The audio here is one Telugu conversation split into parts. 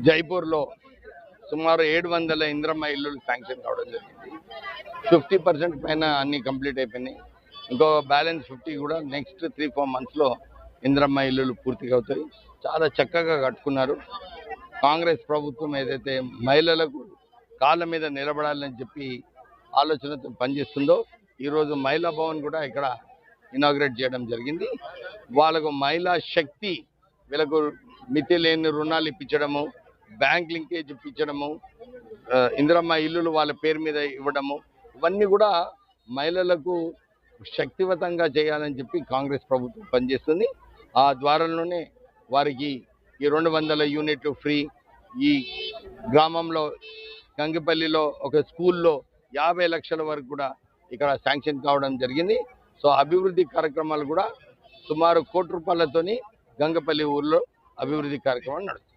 జైపూర్లో సుమారు 700 ఇంద్రమ్మ ఇల్లు శాంక్షన్ కావడం జరిగింది. 50% పైన అన్ని కంప్లీట్ అయిపోయినాయి. ఇంకో బ్యాలెన్స్ 50 కూడా నెక్స్ట్ 3-4 మంత్స్లో ఇంద్రమ్మ ఇల్లులు పూర్తిగా అవుతాయి. చాలా చక్కగా కట్టుకున్నారు. కాంగ్రెస్ ప్రభుత్వం ఏదైతే మహిళలకు కాళ్ళ మీద నిలబడాలని చెప్పి ఆలోచనతో పనిచేస్తుందో ఈరోజు మహిళా భవన్ కూడా ఇక్కడ ఇనాగ్రేట్ చేయడం జరిగింది. వాళ్ళకు మహిళా శక్తి, వీళ్ళకు మితి లేని రుణాలు ఇప్పించడము, బ్యాంక్ లింకేజ్ ఇప్పించడము, ఇందిరమ్మ ఇల్లులు వాళ్ళ పేరు మీద ఇవ్వడము, ఇవన్నీ కూడా మహిళలకు శక్తివంతంగా చేయాలని చెప్పి కాంగ్రెస్ ప్రభుత్వం పనిచేస్తుంది. ఆ ద్వారాలోనే వారికి ఈ 200 యూనిట్లు ఫ్రీ, ఈ గ్రామంలో గంగిపల్లిలో ఒక స్కూల్లో 50 లక్షల వరకు కూడా ఇక్కడ శాంక్షన్ కావడం జరిగింది. సో అభివృద్ధి కార్యక్రమాలు కూడా సుమారు 1 కోటి రూపాయలతోని గంగపల్లి ఊర్లో అభివృద్ధి కార్యక్రమాలు నడుస్తుంది.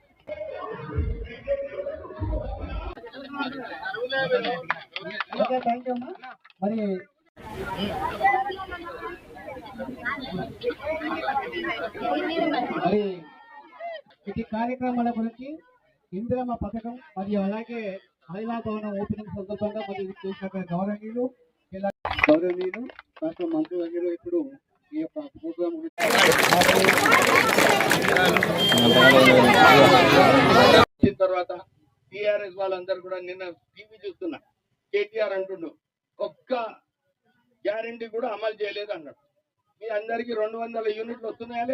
ఈ కార్యక్రమాల గురించి ఇందిరమ్మ పథకం మరియు అలాగే మహిళా భవనం ఓపెనింగ్ సందర్భంగా మరియు చేసిన గౌరవనీయులు రాష్ట్ర మంత్రివర్యులు ఇప్పుడు ఈ యొక్క ప్రోగ్రామ్ తర్వాత టీఆర్ఎస్ వాళ్ళందరూ కూడా నిన్న టీవీ చూస్తున్నా, కేటీఆర్ అంటుండు ఒక్క గ్యారెంటీ కూడా అమలు చేయలేదు అన్నాడు. మీ అందరికీ 200 యూనిట్లు వస్తున్నాయా?